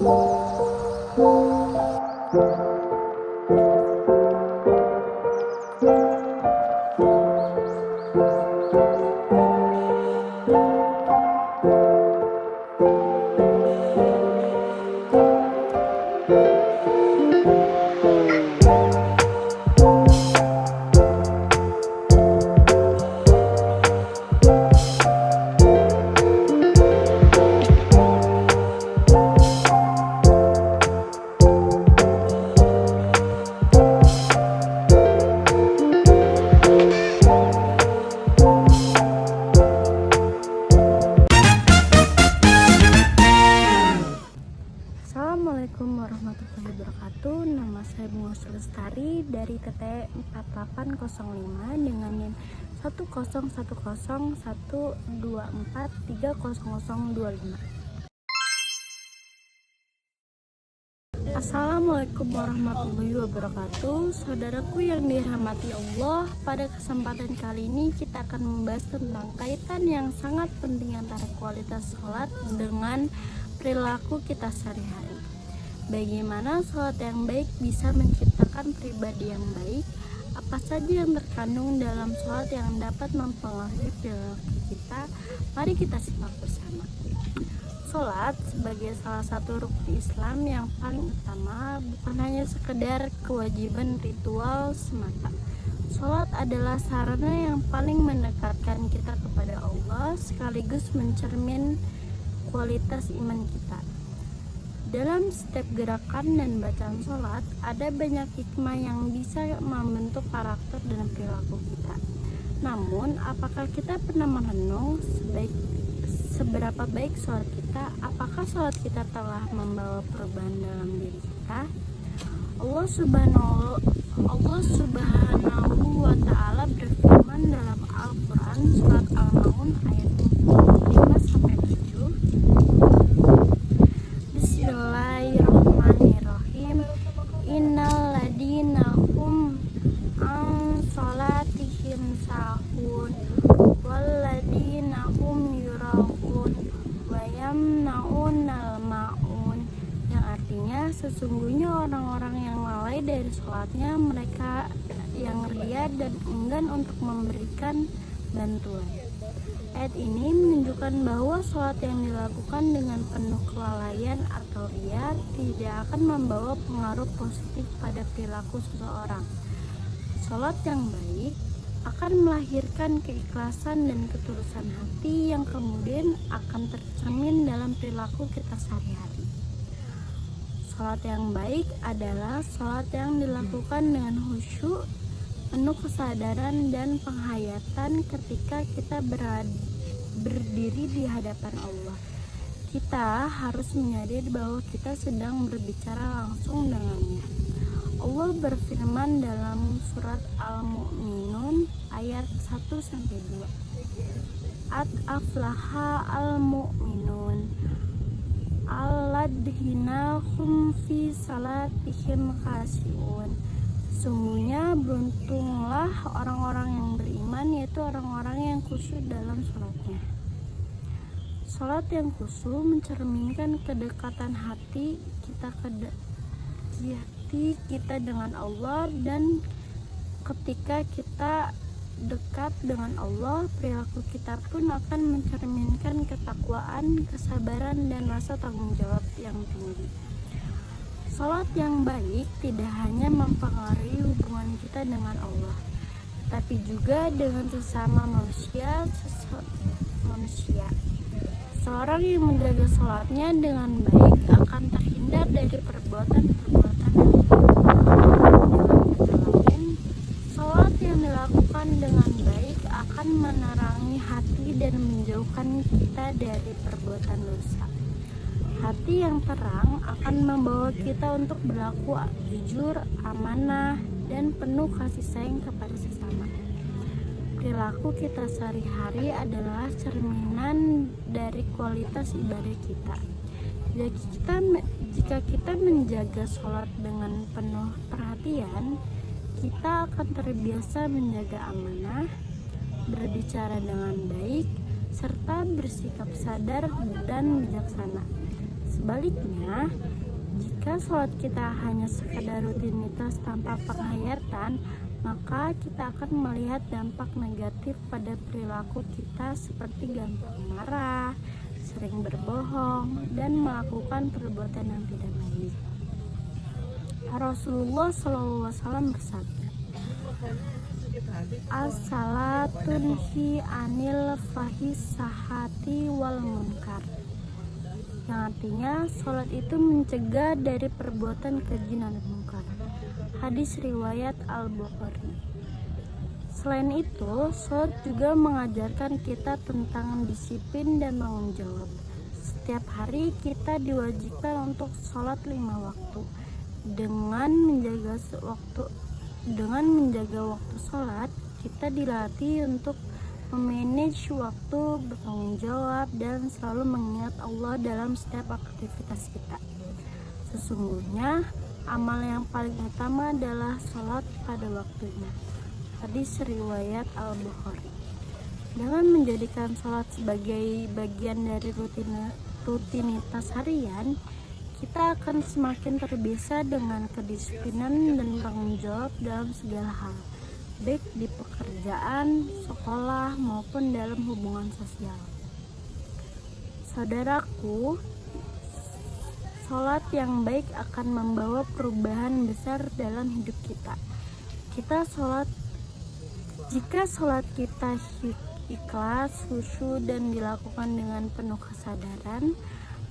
Assalamualaikum warahmatullahi wabarakatuh. Nama saya Bunga Lestari dari TT 4805 dengan NIM 10101243005. Assalamualaikum warahmatullahi wabarakatuh. Saudaraku yang dirahmati Allah, pada kesempatan kali ini kita akan membahas tentang kaitan yang sangat penting antara kualitas sholat dengan perilaku kita sehari-hari. Bagaimana sholat yang baik bisa menciptakan pribadi yang baik? Apa saja yang terkandung dalam sholat yang dapat mempengaruhi perilaku kita? Mari kita simak bersama. Sholat sebagai salah satu rukun Islam yang paling utama bukan hanya sekedar kewajiban ritual semata. Sholat adalah sarana yang paling mendekatkan kita kepada Allah sekaligus mencermin kualitas iman kita. Dalam setiap gerakan dan bacaan sholat, ada banyak hikmah yang bisa membentuk karakter dan perilaku kita. Namun, apakah kita pernah merenung seberapa baik sholat kita? Apakah sholat kita telah membawa perubahan dalam diri kita? Allah Subhanahu wa Ta'ala berfirman dalam Al-Quran surat Al-Maun ayat 5-7. Bismillahirrahmanirrahim. Innal ladina hum an salatihim sahun wal ladina hum yura'un wa yamna'unal ma'un, yang artinya sesungguhnya orang-orang yang lalai dari sholatnya, mereka yang ria dan enggan untuk memberikan bantuan. Ayat ini menunjukkan bahwa sholat yang dilakukan dengan penuh kelalaian atau ria tidak akan membawa pengaruh positif pada perilaku seseorang. Sholat yang baik akan melahirkan keikhlasan dan ketulusan hati yang kemudian akan tercermin dalam perilaku kita sehari-hari. Sholat yang baik adalah sholat yang dilakukan dengan khusyuk, penuh kesadaran dan penghayatan ketika kita berdiri di hadapan Allah. Kita harus menyadari bahwa kita sedang berbicara langsung dengannya. Allah berfirman dalam surat Al-Mu'minun ayat 1-2. Aflaha al-mu'minun alladzina hum fi salatihim khashi'un. Sungguhnya beruntunglah orang-orang yang beriman, yaitu orang-orang yang khusyuk dalam sholatnya. Sholat yang khusyuk mencerminkan kedekatan hati kita dengan Allah, dan ketika kita dekat dengan Allah, perilaku kita pun akan mencerminkan ketakwaan, kesabaran, dan rasa tanggung jawab yang tinggi. Sholat yang baik tidak hanya mempengaruhi hubungan kita dengan Allah, tapi juga dengan sesama manusia. Seorang yang menjaga sholatnya dengan baik akan terhindar dari perbuatan-perbuatan lain. Sholat yang dilakukan dengan baik akan menerangi hati dan menjauhkan kita dari perbuatan dosa. Hati yang terang akan membawa kita untuk berlaku jujur, amanah, dan penuh kasih sayang kepada sesama. Perilaku kita sehari-hari adalah cerminan dari kualitas ibadah kita. Jika kita menjaga sholat dengan penuh perhatian, kita akan terbiasa menjaga amanah, berbicara dengan baik, serta bersikap sadar dan bijaksana. Sebaliknya, Jika sholat kita hanya sekadar rutinitas tanpa penghayatan, maka kita akan melihat dampak negatif pada perilaku kita seperti gampang marah, sering berbohong, dan melakukan perbuatan yang tidak baik. Rasulullah SAW bersabda, "As-salatu tunhi anil fahisahati wal munkar," yang artinya sholat itu mencegah dari perbuatan keji dan munkar. Hadis riwayat Al-Bukhari. Selain itu, sholat juga mengajarkan kita tentang disiplin dan tanggung jawab. Setiap hari kita diwajibkan untuk sholat 5 waktu. Dengan menjaga waktu sholat, kita dilatih untuk memanage waktu, bertanggung jawab, dan selalu mengingat Allah dalam setiap aktivitas kita. Sesungguhnya, amal yang paling utama adalah sholat pada waktunya. Hadis riwayat Al-Bukhari. Dengan menjadikan sholat sebagai bagian dari rutinitas harian, kita akan semakin terbiasa dengan kedisiplinan dan tanggung jawab dalam segala hal, baik di pekerjaan, sekolah, maupun dalam hubungan sosial. Saudaraku, sholat yang baik akan membawa perubahan besar dalam hidup kita. Jika sholat kita ikhlas, khusyuk, dan dilakukan dengan penuh kesadaran,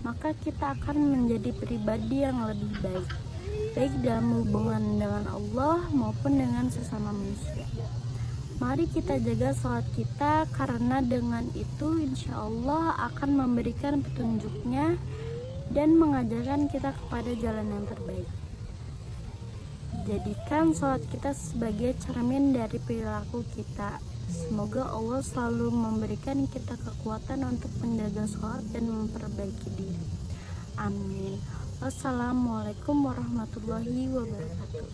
maka kita akan menjadi pribadi yang lebih baik dalam hubungan dengan Allah maupun dengan sesama manusia. Mari kita jaga sholat kita, karena dengan itu insya Allah akan memberikan petunjuknya dan mengajarkan kita kepada jalan yang terbaik. Jadikan sholat kita sebagai cermin dari perilaku kita. Semoga Allah selalu memberikan kita kekuatan untuk menjaga sholat dan memperbaiki diri. Amin. Wassalamualaikum warahmatullahi wabarakatuh.